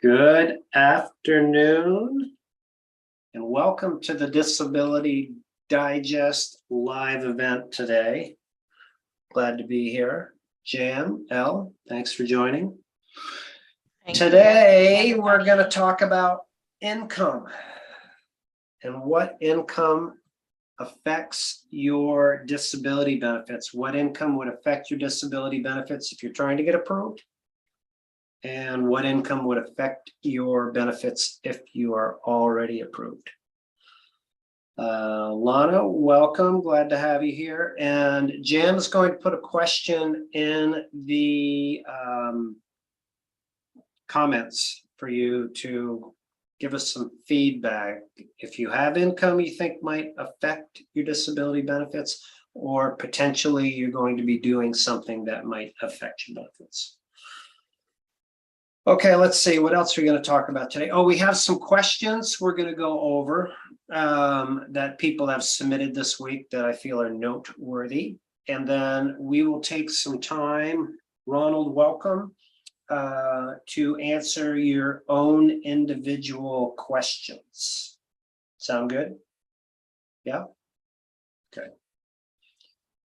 Good afternoon, and welcome to the Disability Digest live event today. Glad to be here. Jan, Elle, thanks for joining. Today, we're going to talk about income and what income affects your disability benefits. What income would affect your disability benefits if you're trying to get approved? And what income would affect your benefits if you are already approved. Lana, welcome. Glad to have you here. And Jan is going to put a question in the comments for you to give us some feedback. If you have income you think might affect your disability benefits, or potentially you're going to be doing something that might affect your benefits. Okay, let's see, what else are we going to talk about today? Oh, we have some questions we're going to go over that people have submitted this week that I feel are noteworthy. And then we will take some time, Ronald, welcome, to answer your own individual questions. Sound good? Yeah? Okay.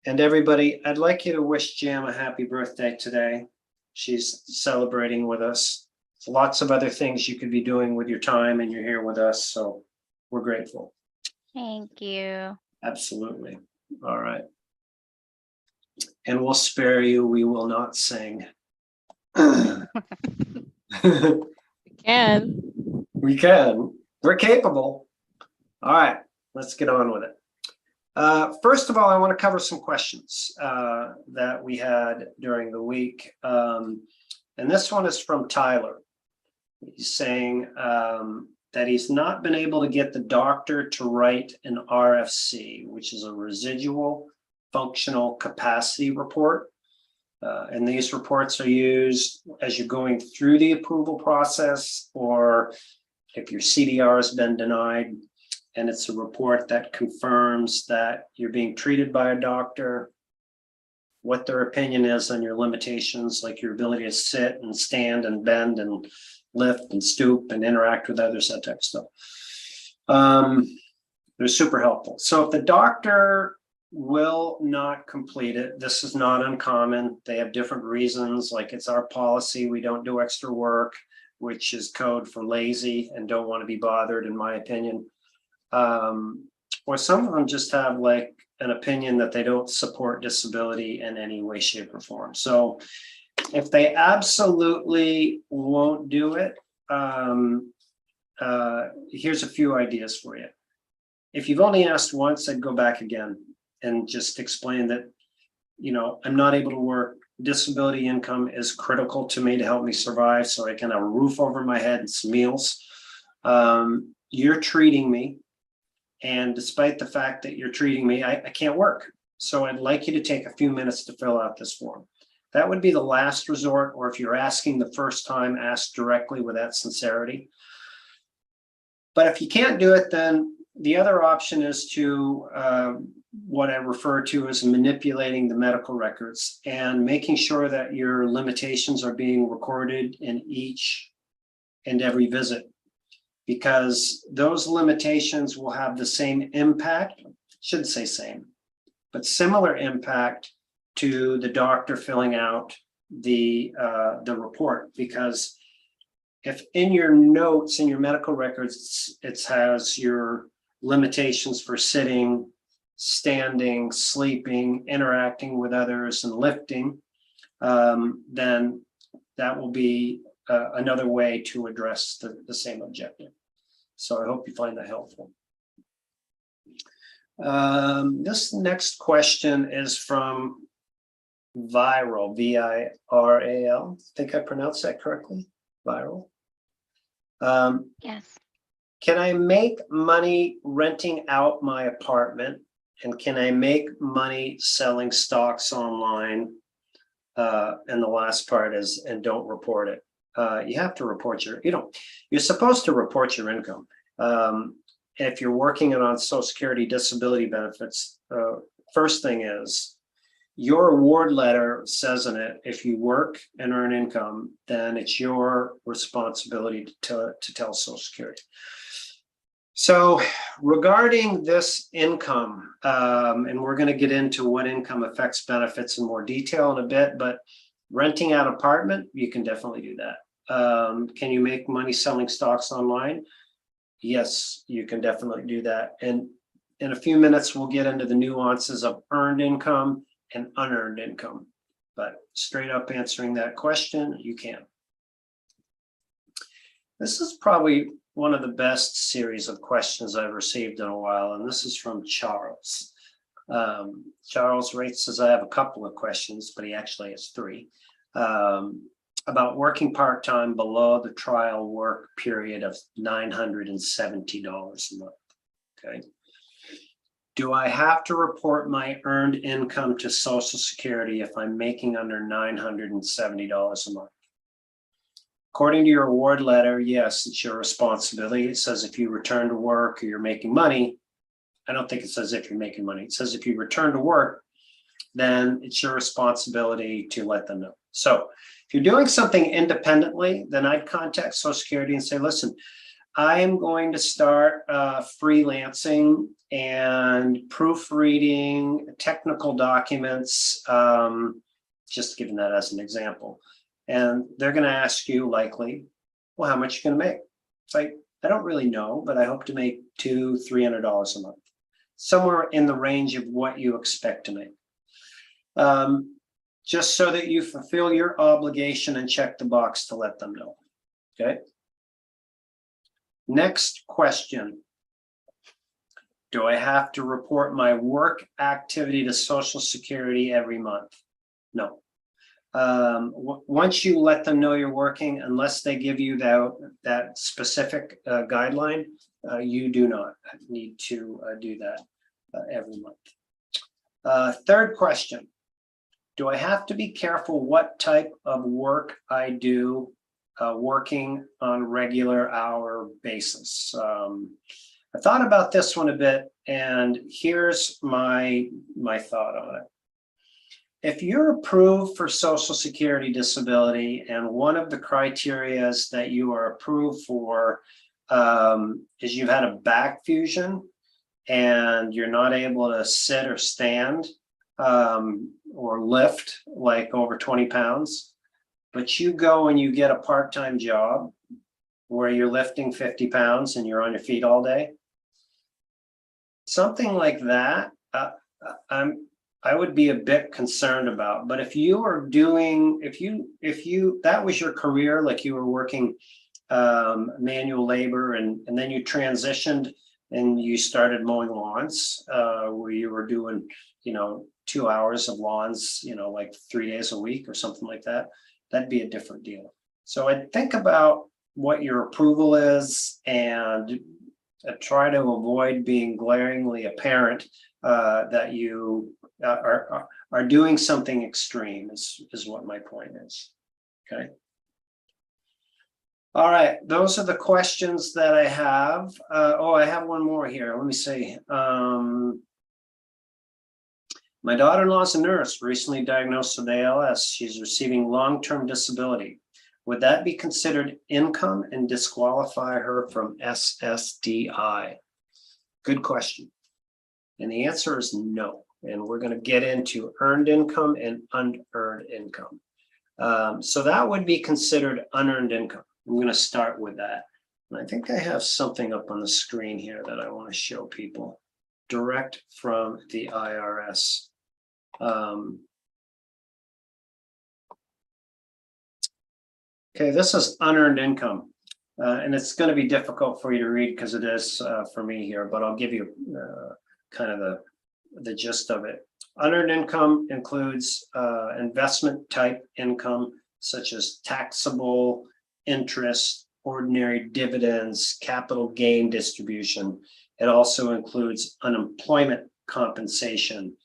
And everybody, I'd like you to wish Jam a happy birthday today. She's celebrating with us. There's lots of other things you could be doing with your time, and you're here with us, so we're grateful. Thank you. Absolutely. All right. And we'll spare you. We will not sing. We can. We can. We're capable. All right. Let's get on with it. First of all, I want to cover some questions that we had during the week. And this one is from Tyler. He's saying that he's not been able to get the doctor to write an RFC, which is a residual functional capacity report. And these reports are used as you're going through the approval process, or if your CDR has been denied. And it's a report that confirms that you're being treated by a doctor, what their opinion is on your limitations, like your ability to sit and stand and bend and lift and stoop and interact with others, that type of stuff. They're super helpful. So if the doctor will not complete it, this is not uncommon. They have different reasons, like it's our policy, we don't do extra work, which is code for lazy and don't want to be bothered, in my opinion. Or some of them just have like an opinion that they don't support disability in any way, shape, or form. So if they absolutely won't do it, here's a few ideas for you. If you've only asked once, I'd go back again and just explain that, you know, I'm not able to work. Disability income is critical to me to help me survive so I can have a roof over my head and some meals. You're treating me. And despite the fact that you're treating me, I can't work. So I'd like you to take a few minutes to fill out this form. That would be the last resort, or if you're asking the first time, ask directly with that sincerity. But if you can't do it, then the other option is to what I refer to as manipulating the medical records and making sure that your limitations are being recorded in each and every visit, because those limitations will have the same impact, shouldn't say same, but similar impact to the doctor filling out the report. Because if in your notes, in your medical records, it has your limitations for sitting, standing, sleeping, interacting with others, and lifting, then that will be another way to address the same objective. So I hope you find that helpful. This next question is from Viral, V-I-R-A-L. I think I pronounced that correctly, Viral. Yes. Can I make money renting out my apartment? And can I make money selling stocks online? And the last part is, and don't report it. You have to report you're supposed to report your income. If you're working on Social Security disability benefits, first thing is your award letter says in it, if you work and earn income, then it's your responsibility to tell Social Security. So regarding this income, and we're going to get into what income affects benefits in more detail in a bit, but renting out apartment, you can definitely do that. Can you make money selling stocks online? Yes, you can definitely do that. And in a few minutes, we'll get into the nuances of earned income and unearned income. But straight up answering that question, you can. This is probably one of the best series of questions I've received in a while, and this is from Charles. Charles writes, says, I have a couple of questions, but he actually has three. About working part-time below the trial work period of $970 a month. Okay. Do I have to report my earned income to Social Security if I'm making under $970 a month? According to your award letter, yes, it's your responsibility. It says if you return to work or you're making money. I don't think it says if you're making money. It says if you return to work, then it's your responsibility to let them know. So if you're doing something independently, then I'd contact Social Security and say, listen, I am going to start freelancing and proofreading technical documents, just giving that as an example. And they're going to ask you likely, well, how much you're going to make? It's like, I don't really know, but I hope to make $200-300 a month, somewhere in the range of what you expect to make. Just so that you fulfill your obligation and check the box to let them know. Okay. Next question. Do I have to report my work activity to Social Security every month? No. Once you let them know you're working, unless they give you that specific guideline, you do not need to do that every month. Third question. Do I have to be careful what type of work I do working on regular hour basis? I thought about this one a bit, and here's my thought on it. If you're approved for Social Security disability, and one of the criteria that you are approved for is you've had a back fusion and you're not able to sit or stand or lift like over 20 pounds, but you go and you get a part-time job where you're lifting 50 pounds and you're on your feet all day, something like that, I would be a bit concerned about. But if you are doing, if you that was your career, like you were working manual labor, and then you transitioned and you started mowing lawns, where you were doing, 2 hours of lawns, like 3 days a week or something like that, that'd be a different deal. So I'd think about what your approval is and try to avoid being glaringly apparent that you are doing something extreme is what my point is. Okay. All right, those are the questions that I have. I have one more here. Let me see. My daughter-in-law is a nurse, recently diagnosed with ALS. She's receiving long-term disability. Would that be considered income and disqualify her from SSDI? Good question. And the answer is no. And we're going to get into earned income and unearned income. So that would be considered unearned income. I'm going to start with that. And I think I have something up on the screen here that I want to show people direct from the IRS. Okay, this is unearned income. And it's going to be difficult for you to read because it is for me here, but I'll give you kind of the gist of it. Unearned income includes investment type income, such as taxable interest, ordinary dividends, capital gain distribution. It also includes unemployment compensation,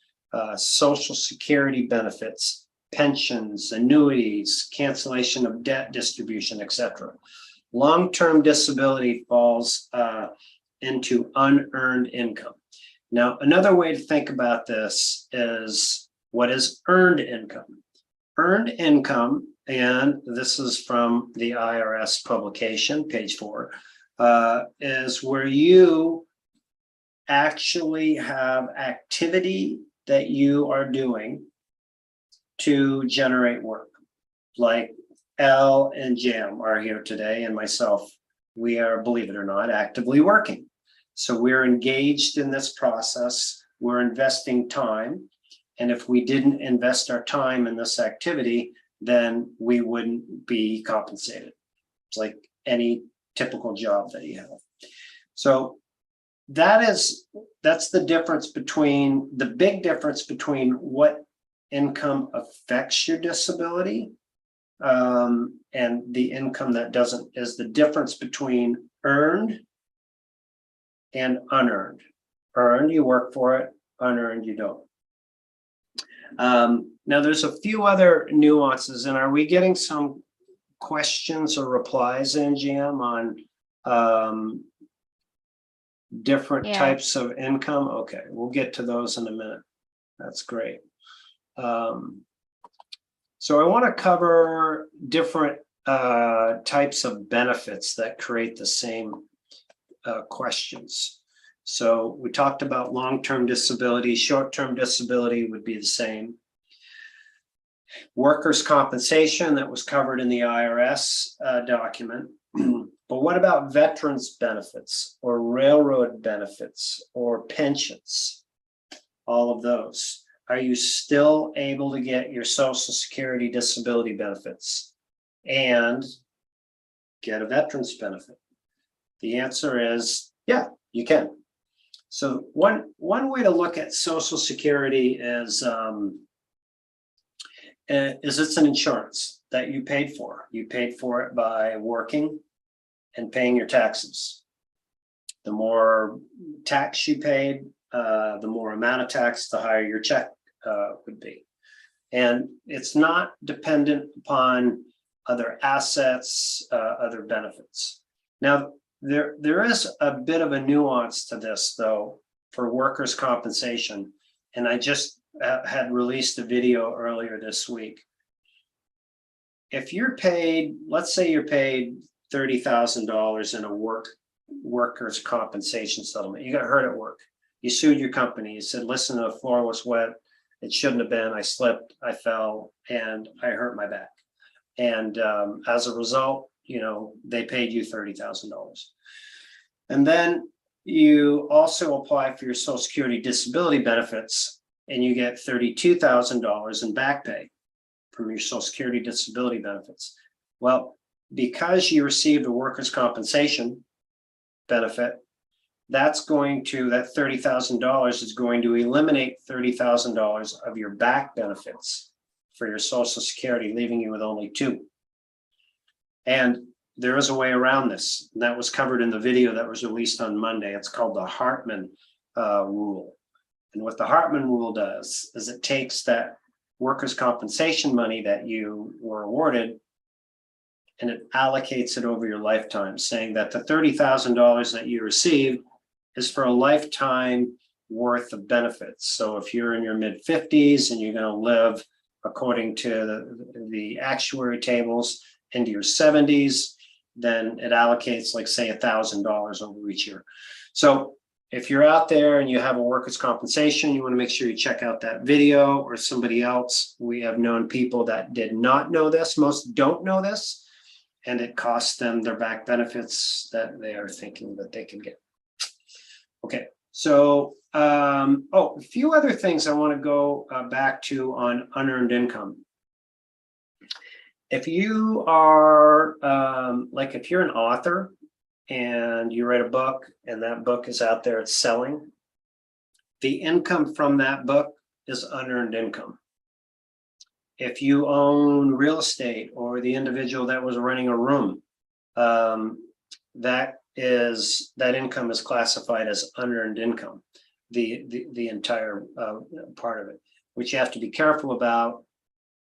Social Security benefits, pensions, annuities, cancellation of debt distribution, etc. Long-term disability falls into unearned income. Now, another way to think about this is what is earned income? Earned income, and this is from the IRS publication, page 4, is where you actually have activity that you are doing to generate work. Like Elle and Jam are here today, and myself, we are, believe it or not, actively working. So we're engaged in this process, we're investing time. And if we didn't invest our time in this activity, then we wouldn't be compensated. It's like any typical job that you have. So that's the difference between, the big difference between what income affects your disability and the income that doesn't, is the difference between earned and unearned. Earned, you work for it; unearned, you don't. Now there's a few other nuances, and are we getting some questions or replies in GM on different types of income? Okay, we'll get to those in a minute. That's great. So I want to cover different types of benefits that create the same questions. So we talked about long-term disability. Short-term disability would be the same. Workers' compensation, that was covered in the IRS document. But what about veterans benefits or railroad benefits or pensions? All of those. Are you still able to get your Social Security disability benefits and get a veterans benefit? The answer is, yeah, you can. So one way to look at Social Security is it's an insurance that you paid for. You paid for it by working and paying your taxes. The more tax you paid, the more amount of tax, the higher your check would be. And it's not dependent upon other assets, other benefits. Now, there is a bit of a nuance to this, though, for workers' compensation. And I just had released a video earlier this week. If you're paid, let's say you're paid $30,000 in a workers' compensation settlement. You got hurt at work. You sued your company. You said, listen, the floor was wet. It shouldn't have been. I slipped, I fell, and I hurt my back. And as a result, they paid you $30,000. And then you also apply for your Social Security disability benefits, and you get $32,000 in back pay from your Social Security disability benefits. Well, because you received a workers' compensation benefit, that $30,000 is going to eliminate $30,000 of your back benefits for your Social Security, leaving you with only $2,000. And there is a way around this. That was covered in the video that was released on Monday. It's called the Hartman rule. And what the Hartman rule does is it takes that workers' compensation money that you were awarded and it allocates it over your lifetime, saying that the $30,000 that you received is for a lifetime worth of benefits. So if you're in your mid-50s and you're going to live according to the actuary tables into your 70s, then it allocates, like, say, $1,000 over each year. So if you're out there and you have a workers' compensation, you want to make sure you check out that video, or somebody else. We have known people that did not know this. Most don't know this, and it costs them their back benefits that they are thinking that they can get. Okay, so a few other things I want to go back to on unearned income. If you are if you're an author and you write a book and that book is out there, it's selling, the income from that book is unearned income. If you own real estate, or the individual that was renting a room, that income is classified as unearned income, the entire part of it. What you have to be careful about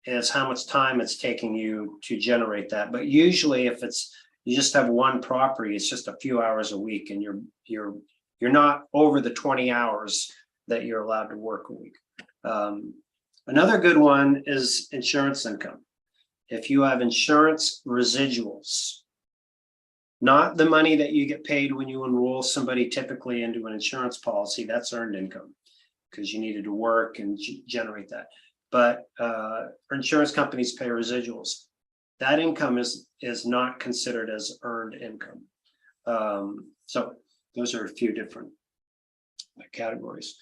is how much time it's taking you to generate that. But usually, if you just have one property, it's just a few hours a week, and you're not over the 20 hours that you're allowed to work a week. Another good one is insurance income. If you have insurance residuals, not the money that you get paid when you enroll somebody typically into an insurance policy, that's earned income because you needed to work and generate that. But insurance companies pay residuals. That income is not considered as earned income. So those are a few different categories.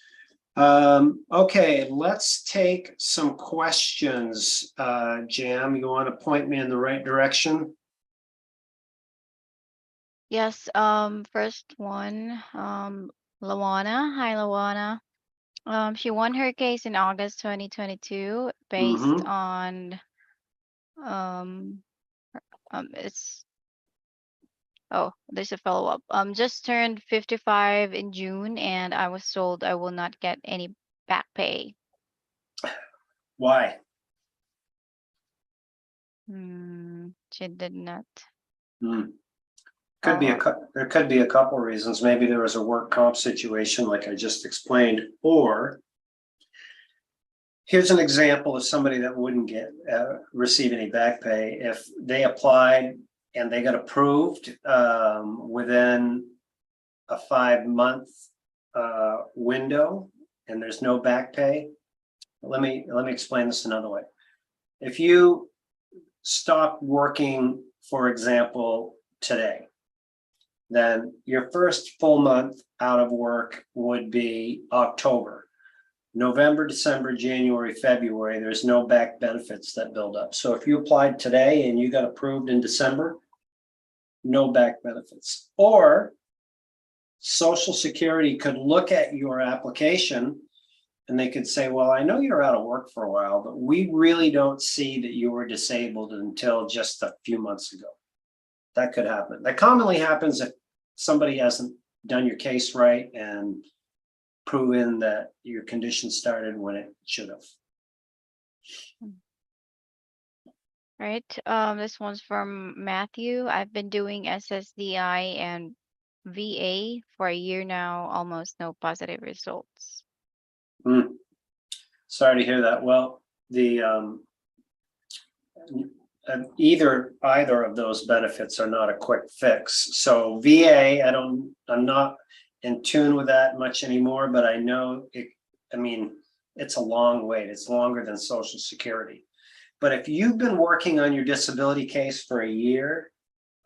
Okay, let's take some questions. Jam, you want to point me in the right direction? Yes, first one, Lawana. Hi, Lawana. She won her case in August 2022 based on um it's there's a follow-up. Just turned 55 in June and I was told I will not get any back pay. Why? She did not Could be follow up. there could be a couple of reasons. Maybe there was a work comp situation like I just explained, or here's an example of somebody that wouldn't get receive any back pay if they applied and they got approved within a 5-month window and there's no back pay. Let me explain this another way. If you stop working, for example, today, then your first full month out of work would be October. November, December, January, February, there's no back benefits that build up. So if you applied today and you got approved in December, no back benefits. Or Social Security could look at your application and they could say, well, I know you're out of work for a while, but we really don't see that you were disabled until just a few months ago. That could happen. That commonly happens if somebody hasn't done your case right and proven that your condition started when it should have. Right. This one's from Matthew. I've been doing SSDI and VA for a year now, almost no positive results. Sorry to hear that. Well, the either of those benefits are not a quick fix. So VA, I'm not in tune with that much anymore, but I know it's a long wait. It's longer than Social Security. But if you've been working on your disability case for a year,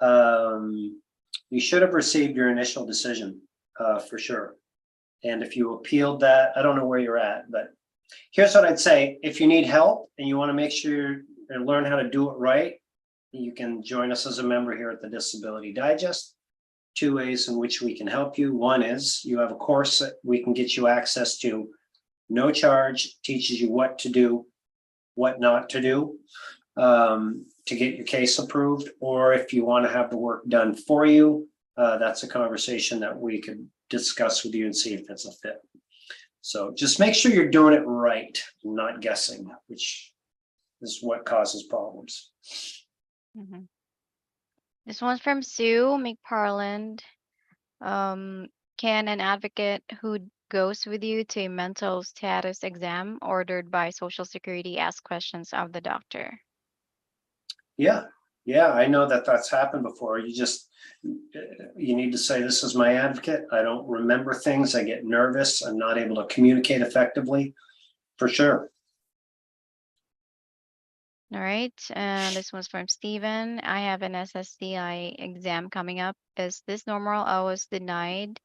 you should have received your initial decision for sure. And if you appealed that, I don't know where you're at, but here's what I'd say. If you need help and you want to make sure and learn how to do it right, you can join us as a member here at the Disability Digest. 2 ways in which we can help you. One is you have a course that we can get you access to, no charge, teaches you what to do, what not to do to get your case approved. Or if you want to have the work done for you, that's a conversation that we could discuss with you and see if it's a fit. So just make sure you're doing it right, not guessing, which is what causes problems. This one's from Sue McParland. Can an advocate who goes with you to a mental status exam ordered by Social Security ask questions of the doctor? Yeah, I know that that's happened before. You need to say, this is my advocate. I don't remember things. I get nervous. I'm not able to communicate effectively, for sure. All right, and this one's from Steven. I have an SSDI exam coming up. Is this normal? I was denied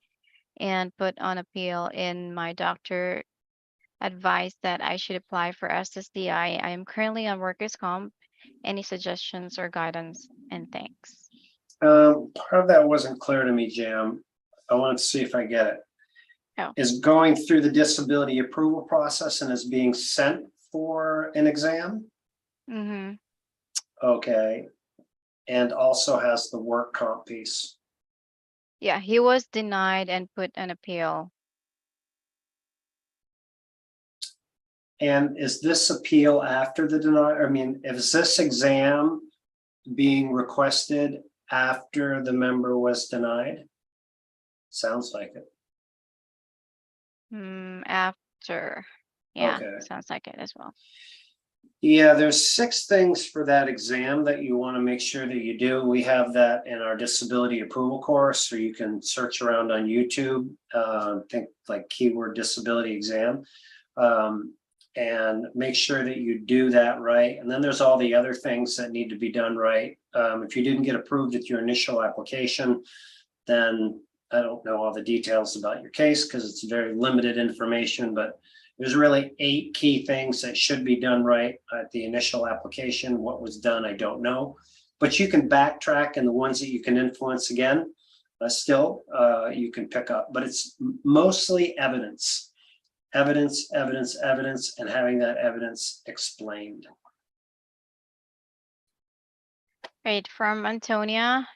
and put on appeal in my doctor advised that I should apply for SSDI. I am currently on workers' comp. Any suggestions or guidance? And thanks. Part of that wasn't clear to me, Jam. I wanted to see if I get it. Oh. Is going through the disability approval process and is being sent for an exam? Okay. And also has the work comp piece. Yeah, he was denied and put an appeal. And is this appeal after the denial? I mean, is this exam being requested after the member was denied? Sounds like it. After. Yeah, Okay. sounds like it as well. Yeah, there's 6 things for that exam that you want to make sure that you do. We have that in our disability approval course, so you can search around on YouTube, think like keyword disability exam, and make sure that you do that right. And then there's all the other things that need to be done right. If you didn't get approved at your initial application, then I don't know all the details about your case because it's very limited information, but there's really 8 key things that should be done right at the initial application. What was done, I don't know, but you can backtrack, and the ones that you can influence again, you can pick up, but it's mostly evidence, evidence, and having that evidence explained. Right, from Antonia,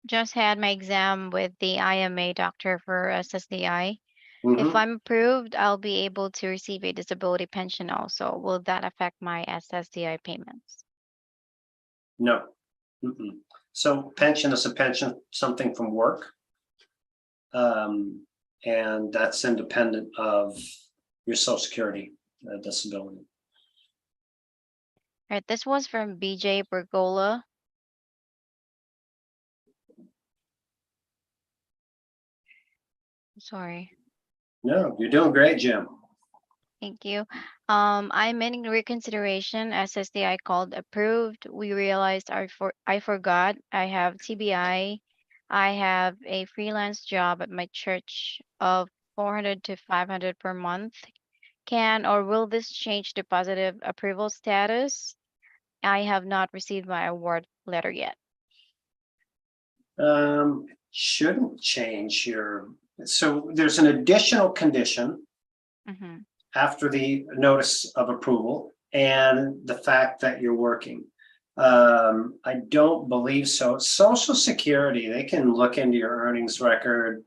just had my exam with the IMA doctor for SSDI. If Mhm. I'm approved, I'll be able to receive a disability pension also. Will that affect my SSDI payments? No. Mm-mm. So pension is a pension, something from work. And that's independent of your social security disability. All right, this was from BJ Bergola. Sorry. No, you're doing great, Jim. Thank you. I'm in reconsideration. SSDI called approved. We realized I forgot I have TBI. I have a freelance job at my church of 400 to 500 per month. Can or will this change the positive approval status? I have not received my award letter yet. Shouldn't change your, so there's an additional condition Mm-hmm. after the notice of approval and the fact that you're working. I don't believe so. Social Security, they can look into your earnings record.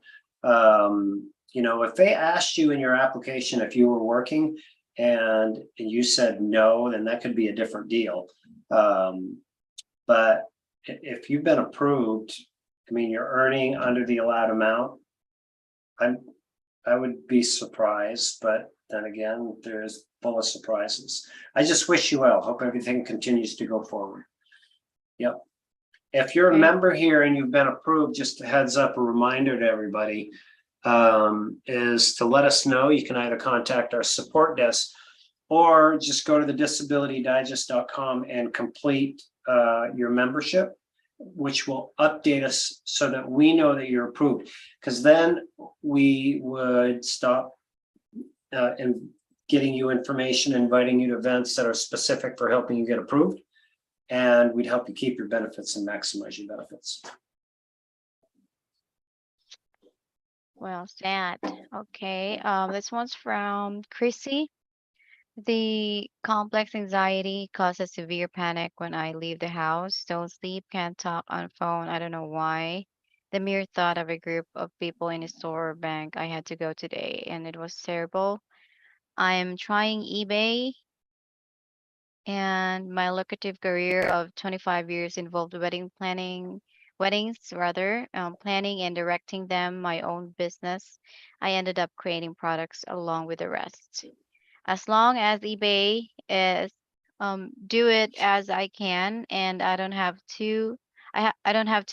If they asked you in your application if you were working and you said no, then that could be a different deal. But if you've been approved, I mean, you're earning under the allowed amount. I would be surprised, but then again, there's full of surprises. I just wish you well. Hope everything continues to go forward. Yep. If you're a Okay. member here and you've been approved, just a heads up, a reminder to everybody, is to let us know. You can either contact our support desk or just go to the disabilitydigest.com and complete your membership, which will update us so that we know that you're approved. Because then we would stop and getting you information, inviting you to events that are specific for helping you get approved. And we'd help you keep your benefits and maximize your benefits. Well said. Okay. This one's from Chrissy. The complex anxiety causes severe panic when I leave the house. Don't sleep, can't talk on phone. I don't know why. The mere thought of a group of people in a store or bank I had to go today, and it was terrible. I'm trying eBay, and my lucrative career of 25 years involved weddings rather, planning and directing them, my own business. I ended up creating products along with the rest. As long as eBay is do it as I can, and I don't have to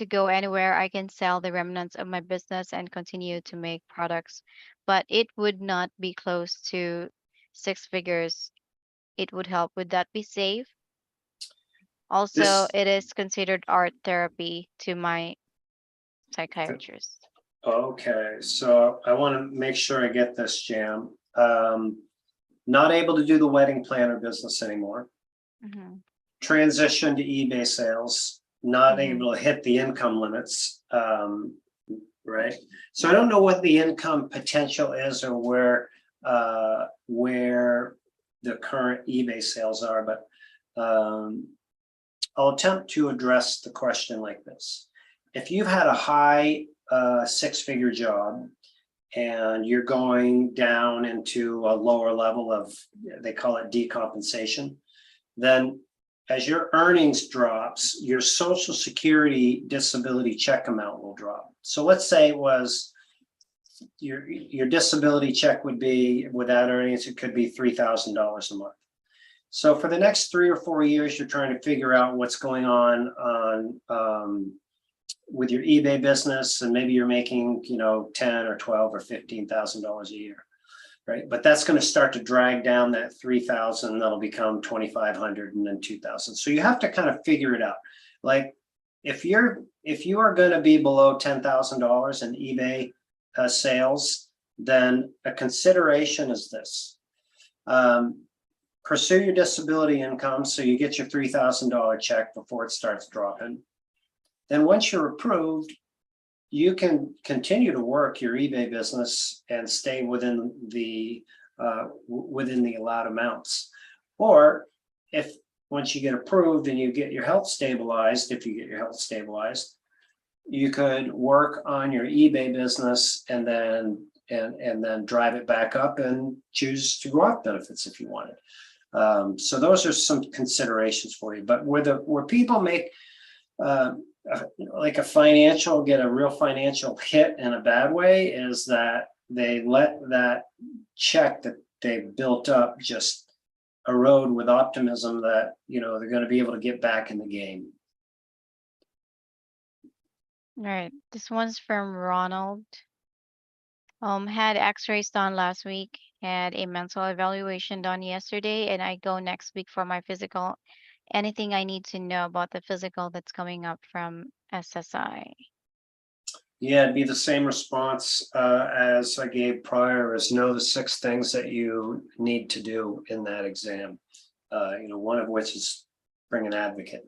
go anywhere. I can sell the remnants of my business and continue to make products, but it would not be close to 6 figures. It would help. Would that be safe? Also, This, it is considered art therapy to my psychiatrist. okay, so I want to make sure I get this, Jam. Not able to do the wedding planner business anymore. Mm-hmm. Transition to eBay sales, not Mm-hmm. able to hit the income limits. Right. So I don't know what the income potential is or where the current eBay sales are, but I'll attempt to address the question like this. If you've had a high 6-figure job and you're going down into a lower level of, they call it decompensation, then as your earnings drops, your Social Security disability check amount will drop. So let's say it was your disability check would be, without earnings, it could be $3,000 a month. So for the next 3 or 4 years, you're trying to figure out what's going on with your eBay business, and maybe you're making, you know, 10 or 12 or $15,000 a year, right? But that's going to start to drag down that 3,000. That'll become 2,500 and then 2,000. So you have to kind of figure it out. Like if you are going to be below $10,000 in eBay sales, then a consideration is this. Pursue your disability income so you get your $3,000 check before it starts dropping. Then once you're approved, you can continue to work your eBay business and stay within the allowed amounts. Or if once you get approved and you get your health stabilized, if you get your health stabilized, you could work on your eBay business and then drive it back up and choose to go off benefits if you wanted. So those are some considerations for you. But where people make like get a real financial hit in a bad way is that they let that check that they've built up just erode with optimism that, you know, they're going to be able to get back in the game. All right, this one's from Ronald. Had x-rays done last week, had a mental evaluation done yesterday, and I go next week for my physical. Anything I need to know about the physical that's coming up from SSI? Yeah, it'd be the same response as I gave prior, is know the 6 things that you need to do in that exam. You know, one of which is bring an advocate.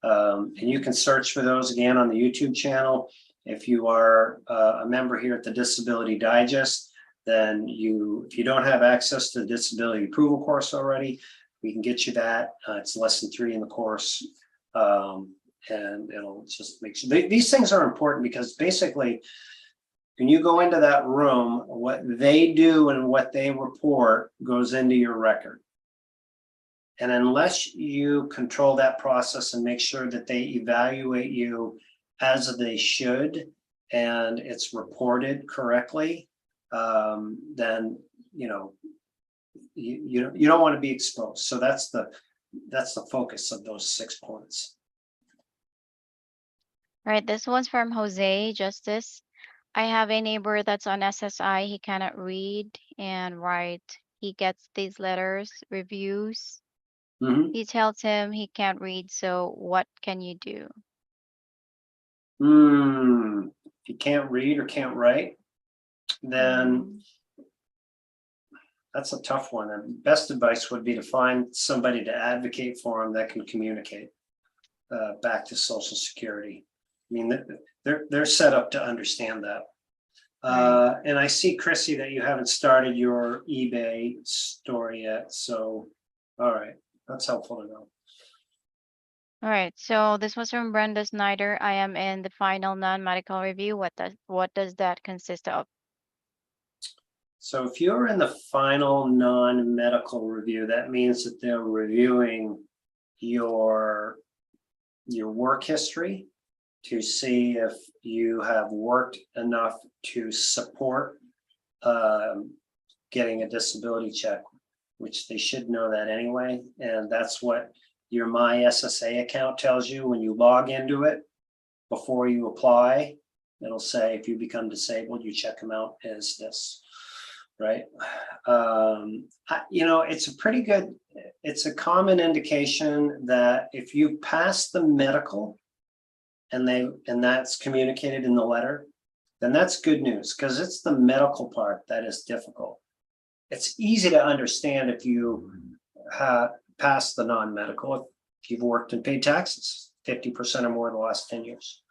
And you can search for those again on the YouTube channel. If you are a member here at the Disability Digest, then if you don't have access to the disability approval course already, we can get you that. It's lesson 3 in the course. And it'll just make sure these things are important, because basically when you go into that room, what they do and what they report goes into your record. And unless you control that process and make sure that they evaluate you as they should, and it's reported correctly, then, you know, you don't want to be exposed. So that's the focus of those 6 points. All right, this one's from Jose Justice. I have a neighbor that's on SSI. He cannot read and write. He gets these letters, reviews. Mm-hmm. He tells him he can't read. So what can you do? If you can't read or can't write, then that's a tough one. And best advice would be to find somebody to advocate for them that can communicate back to Social Security. I mean, they're set up to understand that. Right. And I see, Chrissy, that you haven't started your eBay store yet. So, all right, that's helpful to know. All right, so this was from Brenda Snyder. I am in the final non-medical review. What does that consist of? So if you're in the final non-medical review, that means that they're reviewing your work history to see if you have worked enough to support getting a disability check, which they should know that anyway. And that's what your My SSA account tells you when you log into it. Before you apply, it'll say if you become disabled, your check amount is this, right? You know, it's a common indication that if you pass the medical and that's communicated in the letter, then that's good news, because it's the medical part that is difficult. It's easy to understand if you pass the non-medical, if you've worked and paid taxes 50% or more in the last 10 years.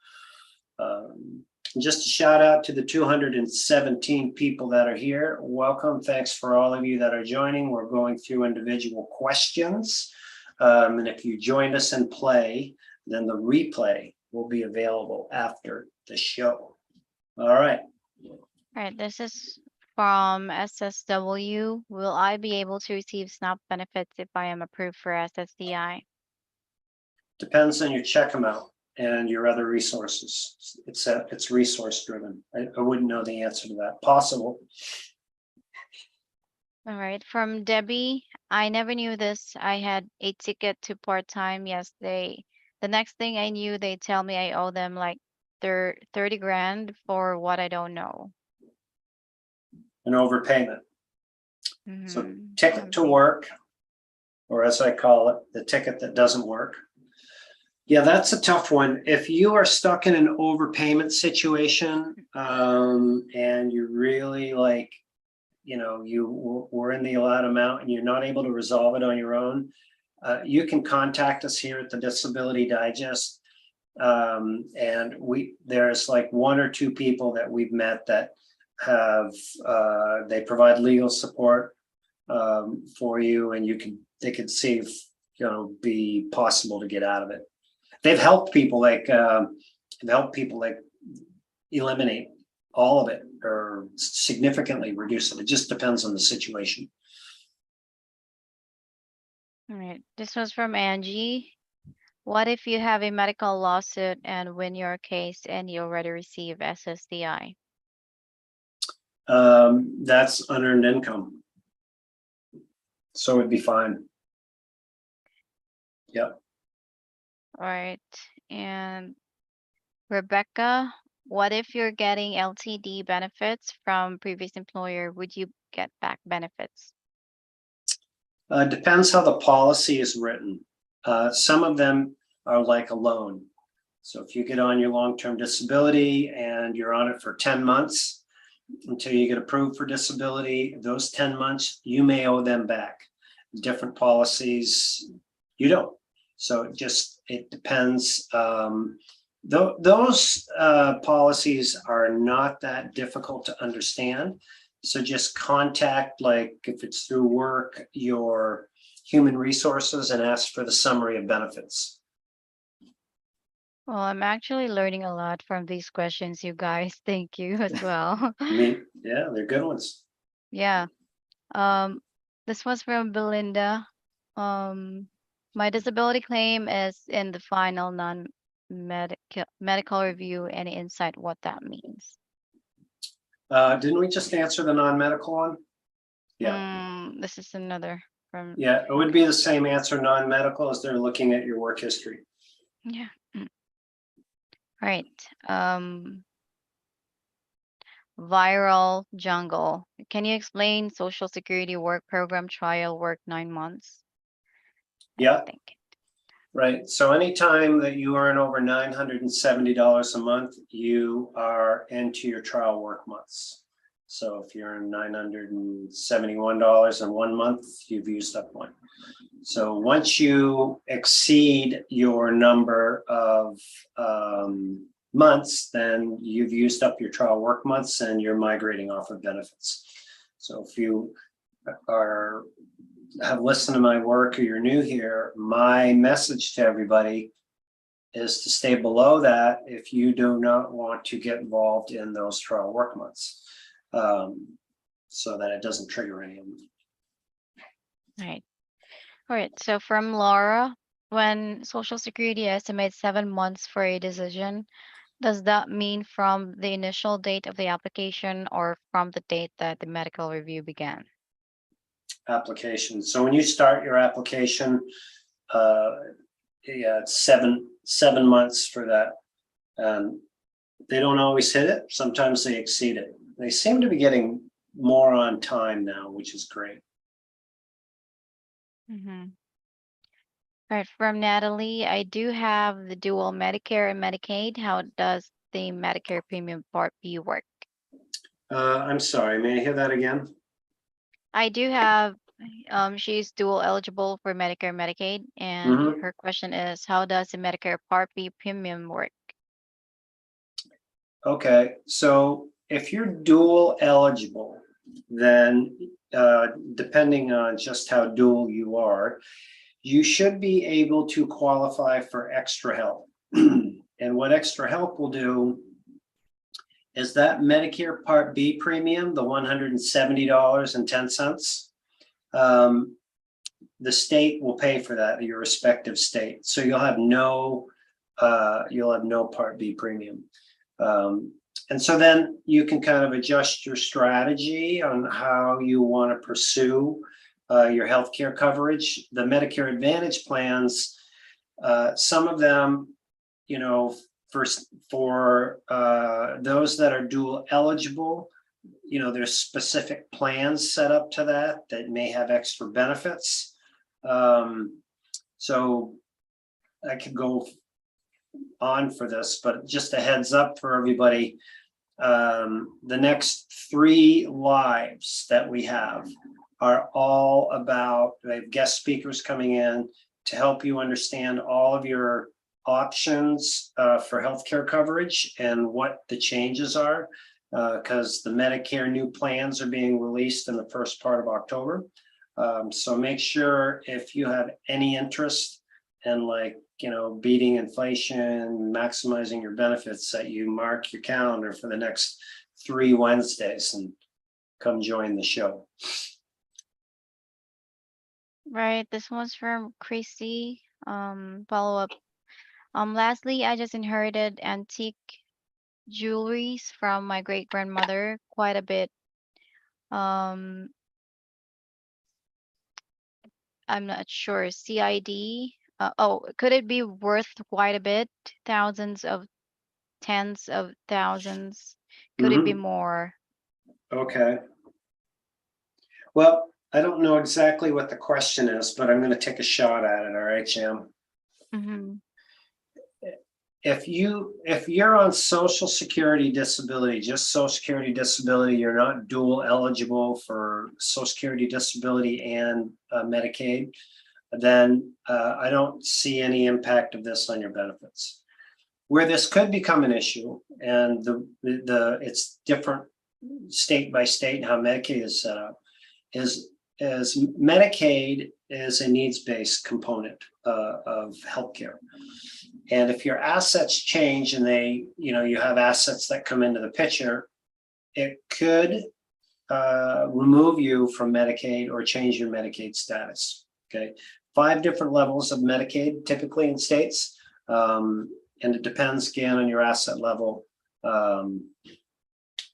And just a shout out to the 217 people that are here. Welcome. Thanks for all of you that are joining. We're going through individual questions. And if you joined us in play, then the replay will be available after the show. All right. All right, this is from SSW. Will I be able to receive SNAP benefits if I am approved for SSDI? Depends on your check amount. and your other resources. It's resource driven. I wouldn't know the answer to that. Possible. All right. From Debbie, I never knew this. I had a ticket to part-time yesterday. The next thing I knew, they tell me I owe them like 30 grand for what I don't know. An overpayment. So Mm-hmm. ticket to work, or as I call it, the ticket that doesn't work. Yeah, that's a tough one. If you are stuck in an overpayment situation, and you're really like, you were in the allowed amount and you're not able to resolve it on your own, you can contact us here at the Disability Digest. And there's like one or two people that we've met that have, they provide legal support for you, and they could see if, be possible to get out of it. They've helped people like eliminate all of it or significantly reduce it. It just depends on the situation. All right. This was from Angie. What if you have a medical lawsuit and win your case and you already receive SSDI? That's unearned income. So it'd be fine. Yep. All right. And Rebecca, what if you're getting LTD benefits from previous employer? Would you get back benefits? Depends how the policy is written. Some of them are like a loan. So if you get on your long-term disability and you're on it for 10 months until you get approved for disability, those 10 months, you may owe them back. Different policies, you don't. So it depends. Those policies are not that difficult to understand. So just contact, like if it's through work, your human resources and ask for the summary of benefits. Well, I'm actually learning a lot from these questions, you guys. Thank you as well. Yeah, they're good ones. Yeah. Um, this was from Belinda. My disability claim is in the final non-medical review. Any insight what that means? Didn't we just answer the non-medical one? Yeah. This is another from. Yeah, it would be the same answer, non-medical, as they're looking at your work history. Yeah. Right. Viral jungle. Can you explain Social Security work program trial work 9 months? Yeah. I think. Right. So anytime that you earn over $970 a month, you are into your trial work months. So if you earn $971 in 1 month, you've used up one. So once you exceed your number of months, then you've used up your trial work months and you're migrating off of benefits. So if you have listened to my work or you're new here, my message to everybody is to stay below that if you do not want to get involved in those trial work months, so that it doesn't trigger any of them. Right. All right. So from Laura, when Social Security estimates 7 months for a decision, does that mean from the initial date of the application or from the date that the medical review began? Application. So when you start your application, yeah, it's seven months for that. They don't always hit it. Sometimes they exceed it. They seem to be getting more on time now, which is great. Mm-hmm. All right, from Natalie, I do have the dual Medicare and Medicaid. How does the Medicare Premium Part B work? I'm sorry, may I hear that again? I do have, she's dual eligible for Medicare and Medicaid, and her question is, how does the Medicare Part B premium work? Okay, so if you're dual eligible, then depending on just how dual you are, you should be able to qualify for extra help. And what extra help will do is that Medicare Part B premium, the $170.10, the state will pay for that, your respective state. So you'll have no you'll have no Part B premium. And so then you can kind of adjust your strategy on how you want to pursue your healthcare coverage. The Medicare Advantage plans, some of them, you know, for those that are dual eligible, you know, there's specific plans set up to that may have extra benefits. So I could go on for this, but just a heads up for everybody. The next 3 lives that we have are all about, we have guest speakers coming in to help you understand all of your options for healthcare coverage and what the changes are, because the Medicare new plans are being released in the first part of October. So make sure if you have any interest in, like, you know, beating inflation, maximizing your benefits, that you mark your calendar for the next 3 Wednesdays and come join the show. Right. This one's from Chrissy. Follow up. Lastly, I just inherited antique jewelries from my great grandmother, quite a bit. Um, I'm not sure. CID. Oh, could it be worth quite a bit? Thousands of, tens of thousands. Could it be Mhm. more? Okay. Well, I don't know exactly what the question is, but I'm going to take a shot at it. All right, Jim. Mm-hmm. If you're on Social Security disability, just Social Security disability, you're not dual eligible for Social Security disability and Medicaid, then I don't see any impact of this on your benefits. Where this could become an issue, and it's different state by state how Medicaid is set up, is Medicaid is a needs-based component of healthcare. And if your assets change and you have assets that come into the picture, it could remove you from Medicaid or change your Medicaid status. Okay, 5 different levels of Medicaid typically in states, and it depends again on your asset level.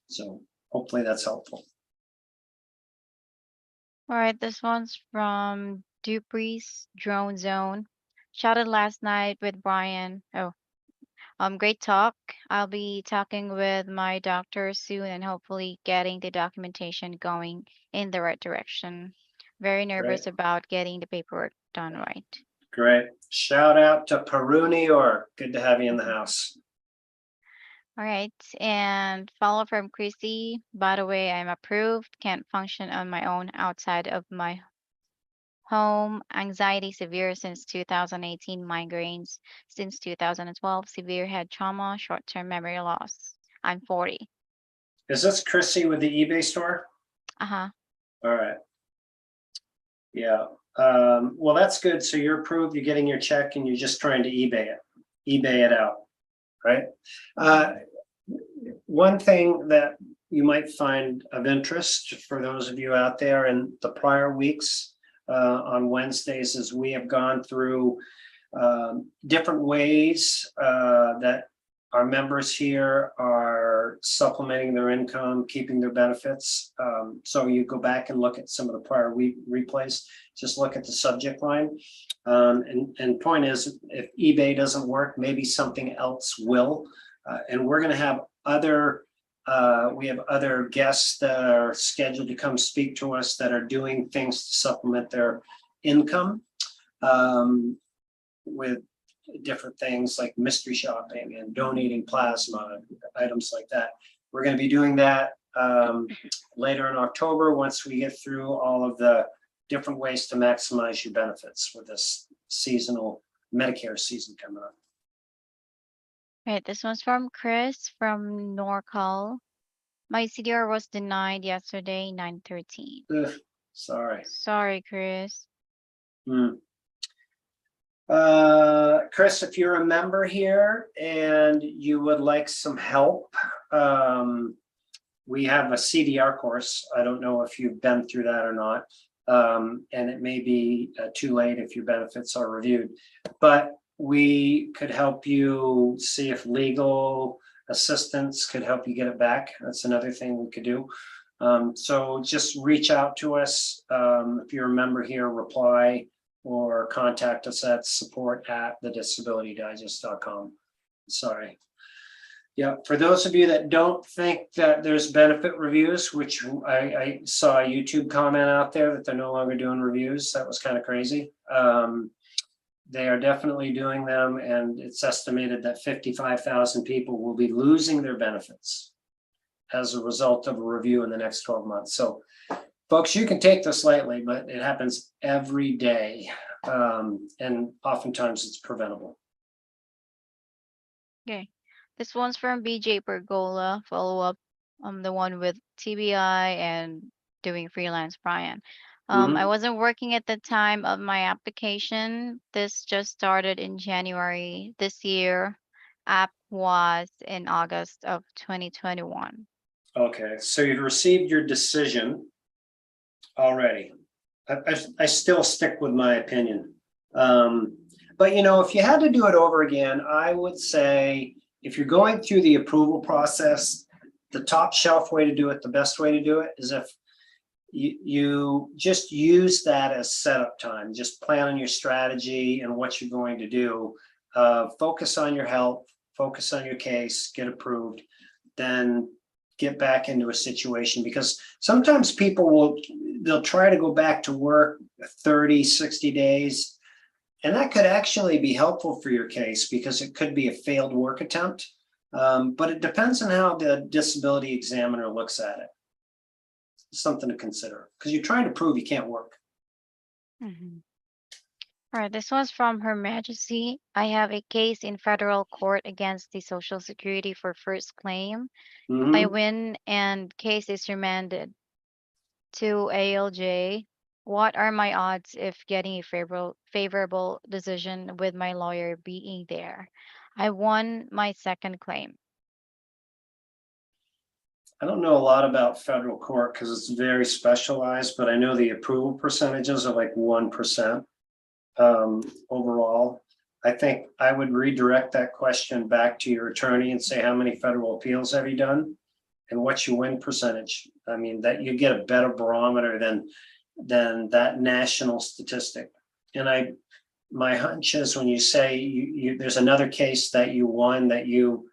So hopefully that's helpful. All right, this one's from Dupree's Drone Zone. Chatted last night with Brian. Oh, great talk. I'll be talking with my doctor soon and hopefully getting the documentation going in the right direction. Very Great, nervous about getting the paperwork done right. great. Shout out to Peru, New York. Good to have you in the house. All right, and follow from Chrissy. By the way, I'm approved. Can't function on my own outside of my home. Anxiety severe since 2018. Migraines since 2012. Severe head trauma. Short-term memory loss. I'm 40. Is this Chrissy with the eBay store? Uh-huh. All right. Yeah. Well, that's good. So you're approved, you're getting your check, and you're just trying to eBay it out, right? One thing that you might find of interest for those of you out there in the prior weeks on Wednesdays is we have gone through different ways that our members here are supplementing their income, keeping their benefits. So you go back and look at some of the prior week replays, just look at the subject line. And point is, if eBay doesn't work, maybe something else will. And we're going to have we have other guests that are scheduled to come speak to us that are doing things to supplement their income with different things like mystery shopping and donating plasma, items like that. We're going to be doing that later in October once we get through all of the different ways to maximize your benefits with this seasonal Medicare season coming up. Right, this one's from Chris from NorCal. My CDR was denied yesterday, 9:13. Ugh, sorry. Sorry, Chris. Chris, if you're a member here and you would like some help, we have a CDR course. I don't know if you've been through that or not. And it may be too late if your benefits are reviewed. But we could help you see if legal assistance could help you get it back. That's another thing we could do. So just reach out to us. If you're a member here, reply or contact us at support@thedisabilitydigest.com. Sorry. Yeah, for those of you that don't think that there's benefit reviews, which I saw a YouTube comment out there that they're no longer doing reviews. That was kind of crazy. They are definitely doing them, and it's estimated that 55,000 people will be losing their benefits as a result of a review in the next 12 months. So folks, you can take this lightly, but it happens every day. And oftentimes it's preventable. Okay. This one's from BJ Pergola, follow up, the one with TBI and doing freelance, Brian. I wasn't working at the time of my application. This just started in January this year. App was in August of 2021. Okay, so you've received your decision already. I still stick with my opinion. But you know, if you had to do it over again, I would say if you're going through the approval process, the top shelf way to do it, the best way to do it is if you just use that as setup time. Just plan on your strategy and what you're going to do. Focus on your health, focus on your case, get approved, then get back into a situation, because sometimes people they'll try to go back to work 30, 60 days. And that could actually be helpful for your case because it could be a failed work attempt. But it depends on how the disability examiner looks at it. Something to consider because you're trying to prove you can't work. All right, this one's from Her Majesty. I have a case in federal court against the Social Security for first claim. If I win and case is remanded to ALJ, what are my odds if getting a favorable decision with my lawyer being there? I won my second claim. I don't know a lot about federal court because it's very specialized, but I know the approval percentages are like 1% overall. I think I would redirect that question back to your attorney and say, how many federal appeals have you done? And what's your win percentage? I mean, that you get a better barometer than that national statistic. And my hunch is when you say there's another case that you won that you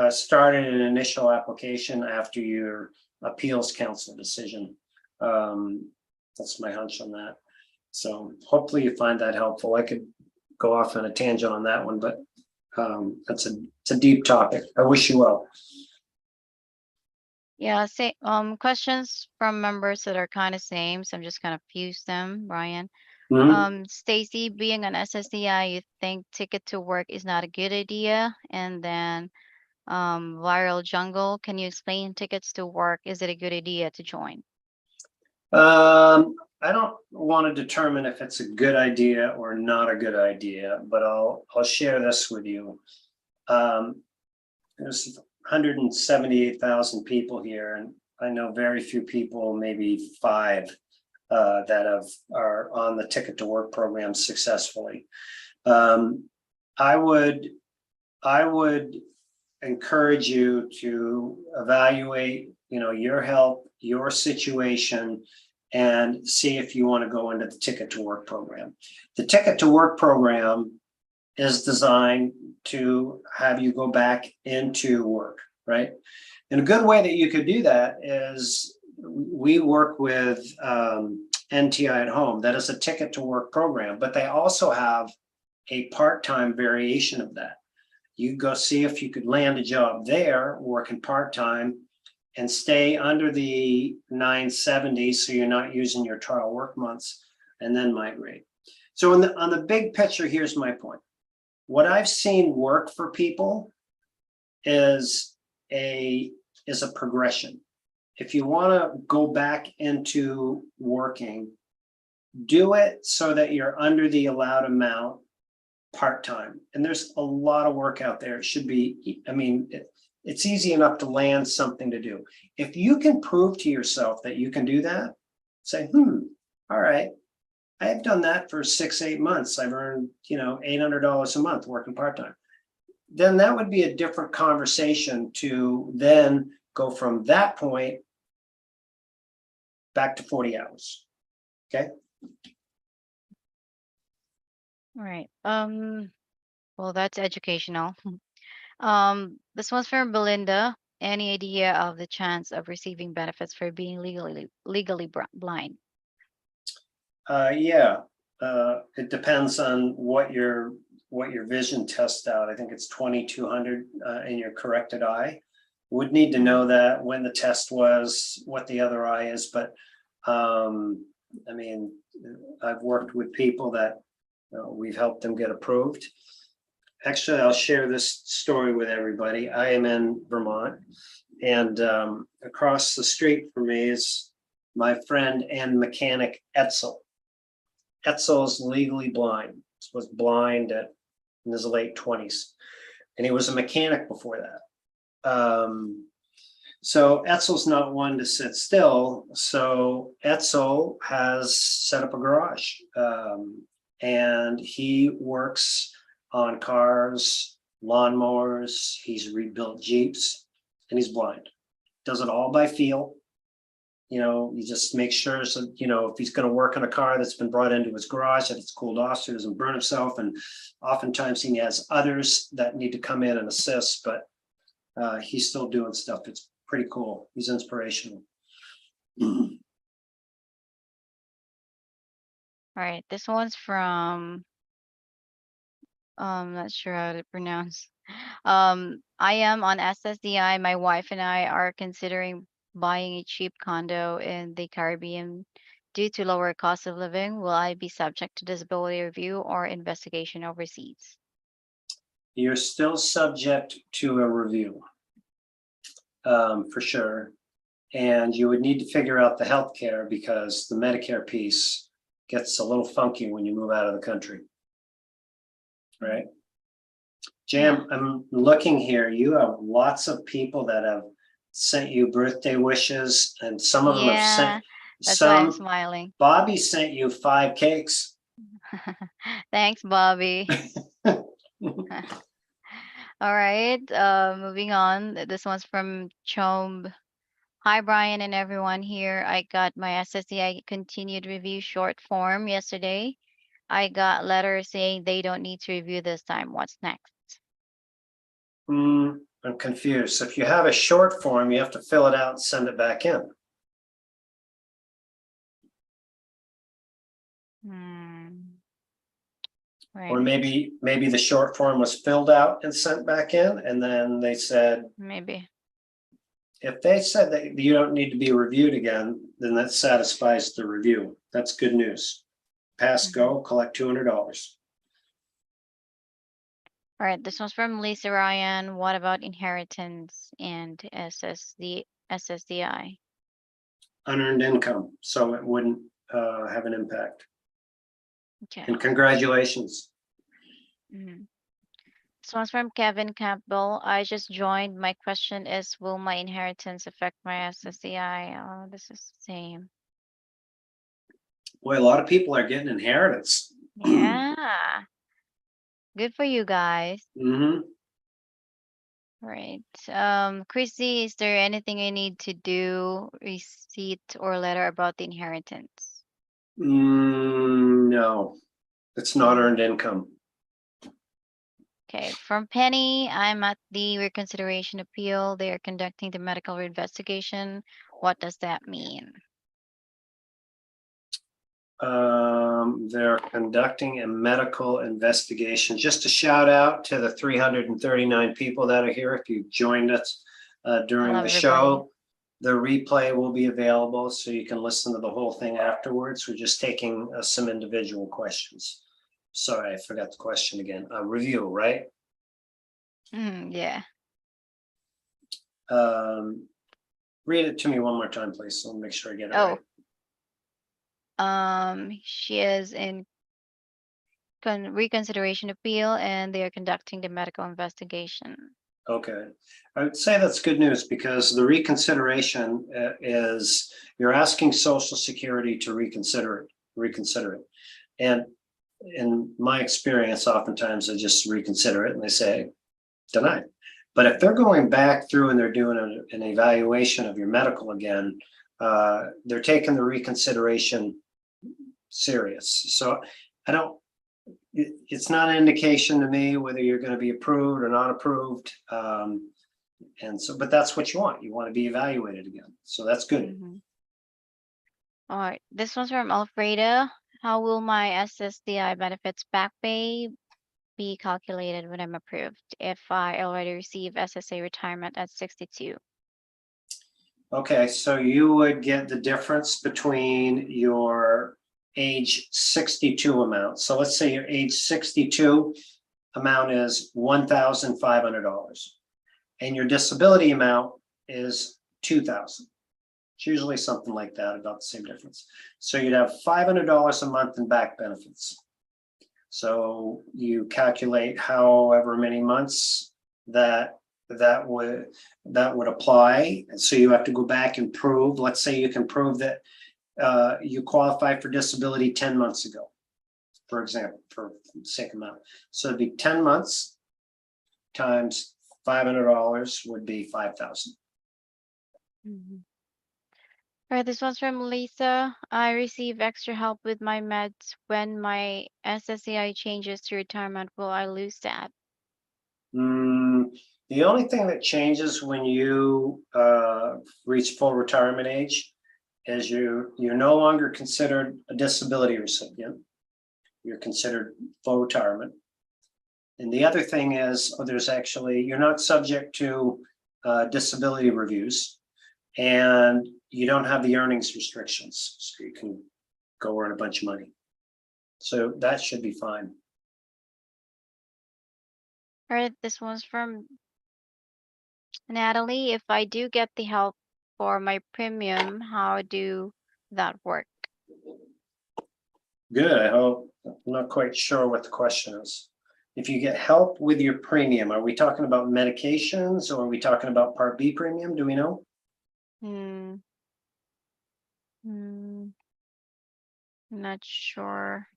started an initial application after your appeals council decision. That's my hunch on that. So hopefully you find that helpful. I could go off on a tangent on that one, but it's a deep topic. I wish you well. Yeah, say questions from members that are kind of same, so I'm just gonna fuse them, Brian. Stacy, being an SSDI, you think ticket to work is not a good idea? And then Viral Jungle, can you explain tickets to work? Is it a good idea to join? I don't want to determine if it's a good idea or not a good idea, but I'll share this with you. There's 178,000 people here, and I know very few people, maybe 5, that are on the Ticket to Work program successfully. I would encourage you to evaluate, your health, your situation, and see if you want to go into the Ticket to Work program. The Ticket to Work program is designed to have you go back into work, right? And a good way that you could do that is we work with NTI at Home. That is a Ticket to Work program, but they also have a part-time variation of that. You go see if you could land a job there working part-time and stay under the 970 so you're not using your trial work months, and then migrate. So on the big picture, here's my point. What I've seen work for people is a progression. If you want to go back into working, do it so that you're under the allowed amount part-time. And there's a lot of work out there. It should be, it's easy enough to land something to do. If you can prove to yourself that you can do that, say, all right, I've done that for 6, 8 months. I've earned, $800 a month working part-time. Then that would be a different conversation to then go from that point back to 40 hours. Okay. All right. Well, that's educational. This one's from Belinda. Any idea of the chance of receiving benefits for being legally blind? Yeah, it depends on what your vision tests out. I think it's 2,200 in your corrected eye. Would need to know that when the test was, what the other eye is, but I mean, I've worked with people that we've helped them get approved. Actually, I'll share this story with everybody. I am in Vermont, and across the street from me is my friend and mechanic Etzel. Etzel's legally blind. Was blind in his late 20s, and he was a mechanic before that. So Etzel's not one to sit still. So Etzel has set up a garage, and he works on cars, lawnmowers. He's rebuilt Jeeps, and he's blind. Does it all by feel. You just make sure, so, if he's going to work on a car that's been brought into his garage, that it's cooled off so he doesn't burn himself. And oftentimes he has others that need to come in and assist, but he's still doing stuff. It's pretty cool. He's inspirational. All right. This one's from, not sure how to pronounce. I am on SSDI. My wife and I are considering buying a cheap condo in the Caribbean due to lower cost of living. Will I be subject to disability review or investigation overseas? You're still subject to a review, for sure. And you would need to figure out the health care, because the Medicare piece gets a little funky when you move out of the country. Right? Jam, I'm looking here. You have lots of people that have sent you birthday wishes, and some of them have sent that's why I'm some. smiling. Bobby sent you 5 cakes. Thanks, Bobby. All right, moving on. This one's from Chomb. Hi, Brian and everyone here. I got my SSDI continued review short form yesterday. I got letters saying they don't need to review this time. What's next? I'm confused. So if you have a short form, you have to fill it out and send it back in. Right. Or maybe the short form was filled out and sent back in, and then they said, Maybe. if they said that you don't need to be reviewed again, then that satisfies the review. That's good news. Pass, go, collect $200. All right, this one's from Lisa Ryan. What about inheritance and SSDI? Unearned income, so it wouldn't have an impact. Okay. And congratulations. This one's from Kevin Campbell. I just joined. My question is, will my inheritance affect my SSDI? Oh, this is the same. Boy, a lot of people are getting inheritance. Yeah. Good for you guys. Right. Chrissy, is there anything I need to do, receipt or letter about the inheritance? No, it's not earned income. Okay, from Penny, I'm at the reconsideration appeal. They are conducting the medical investigation. What does that mean? They're conducting a medical investigation. Just a shout out to the 339 people that are here. If you joined us during the show, the replay will be available so you can listen to the whole thing afterwards. We're just taking some individual questions. Sorry, I forgot the question again. Review, right? Yeah. Read it to me one more time, please. So I'll make sure I get it right. She is in reconsideration appeal, and they are conducting the medical investigation. Okay, I would say that's good news, because the reconsideration is you're asking Social Security to reconsider it. reconsider it. And in my experience, oftentimes I just reconsider it and they say denied. But if they're going back through and they're doing an evaluation of your medical again, they're taking the reconsideration serious. So I don't, it's not an indication to me whether you're going to be approved or not approved. And so, but that's what you want. You want to be evaluated again. So that's good. All right, this one's from Alfreda. How will my SSDI benefits back pay be calculated when I'm approved if I already receive SSA retirement at 62? Okay, so you would get the difference between your age 62 amount. So let's say your age 62 amount is $1,500 and your disability amount is $2,000. It's usually something like that, about the same difference. So you'd have $500 a month in back benefits. So you calculate however many months that would apply. So you have to go back and prove. Let's say you can prove that you qualified for disability 10 months ago, for example, for the sake amount. So it'd be 10 months times $500 would be 5,000. All right, this one's from Lisa. I receive extra help with my meds. When my SSCI changes to retirement, will I lose that? The only thing that changes when you reach full retirement age is you're no longer considered a disability recipient. You're considered full retirement. And the other thing is, you're not subject to disability reviews, and you don't have the earnings restrictions, so you can go earn a bunch of money. So that should be fine. All right, this one's from Natalie. If I do get the help for my premium, how do that work? Good. I hope. I'm not quite sure what the question is. If you get help with your premium, are we talking about medications or are we talking about Part B premium? Do we know? Not sure.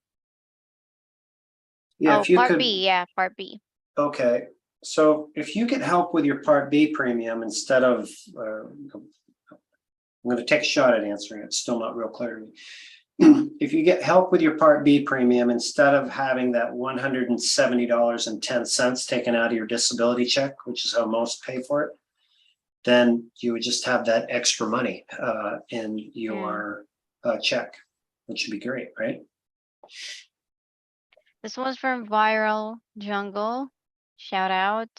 Yeah, if you Part could. B, yeah, Part B. Okay, so if you get help with your Part B premium instead of, I'm going to take a shot at answering it. It's still not real clear to me. If you get help with your Part B premium instead of having that $170.10 taken out of your disability check, which is how most pay for it, then you would just have that extra money in your check, which would be great, right? This one's from Viral Jungle. Shout out.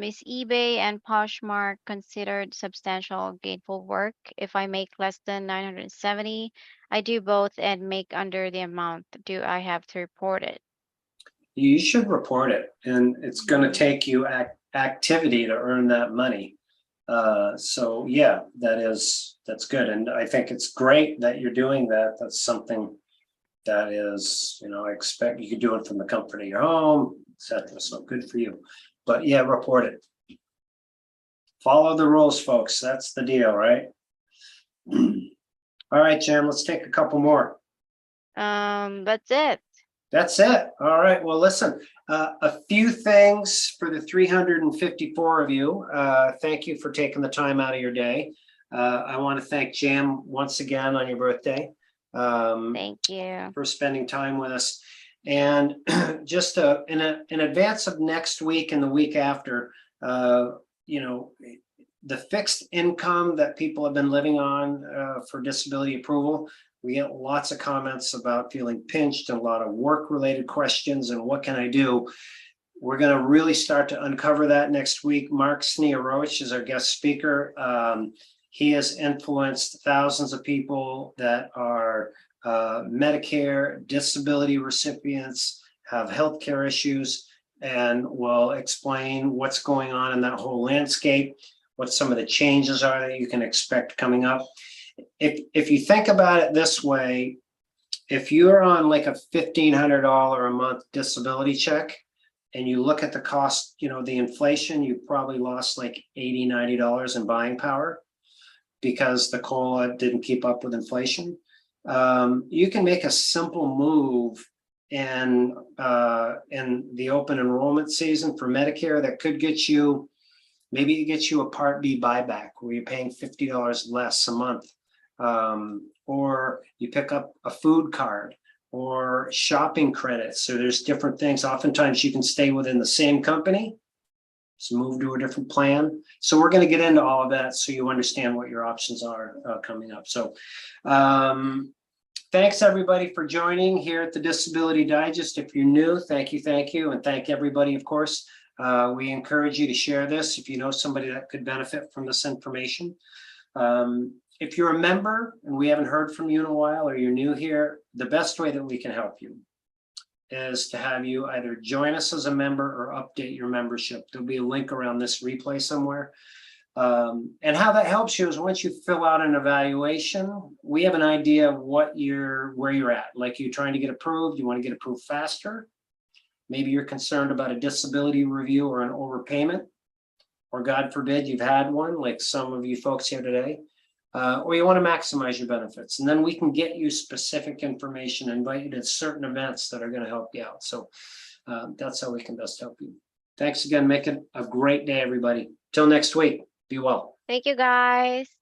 Is eBay and Poshmark considered substantial gainful work? If I make less than 970, I do both and make under the amount. Do I have to report it? You should report it, and it's going to take you activity to earn that money. So yeah, that's good, and I think it's great that you're doing that. That's something that is, I expect you could do it from the comfort of your home, etc. So good for you. But yeah, report it. Follow the rules, folks. That's the deal, right? All right, Jen, let's take a couple more. That's it. That's it. All right. Well, listen, a few things for the 354 of you. Thank you for taking the time out of your day. I want to thank Jam once again on your birthday. Thank you for spending time with us. And just in advance of next week and the week after, the fixed income that people have been living on for disability approval, we get lots of comments about feeling pinched and a lot of work-related questions and what can I do? We're going to really start to uncover that next week. Mark Snearowicz is our guest speaker. He has influenced thousands of people that are Medicare, disability recipients, have healthcare issues, and will explain what's going on in that whole landscape, what some of the changes are that you can expect coming up. If you think about it this way, if you're on like a $1,500 a month disability check and you look at the cost, the inflation, you probably lost like $80, $90 in buying power because the COLA didn't keep up with inflation. You can make a simple move in the open enrollment season for Medicare that could get you, maybe it gets you a Part B buyback where you're paying $50 less a month. Or you pick up a food card or shopping credits. So there's different things. Oftentimes you can stay within the same company, so move to a different plan. So we're going to get into all of that so you understand what your options are coming up. So thanks everybody for joining here at the Disability Digest. If you're new, thank you. And thank everybody, of course. We encourage you to share this if you know somebody that could benefit from this information. If you're a member and we haven't heard from you in a while, or you're new here, the best way that we can help you is to have you either join us as a member or update your membership. There'll be a link around this replay somewhere. And how that helps you is once you fill out an evaluation, we have an idea of where you're at. Like, you're trying to get approved, you want to get approved faster. Maybe you're concerned about a disability review or an overpayment, or God forbid you've had one, like some of you folks here today. Or you want to maximize your benefits, and then we can get you specific information, invite you to certain events that are going to help you out. So that's how we can best help you. Thanks again. Make it a great day, everybody. Till next week. Be well. Thank you, guys.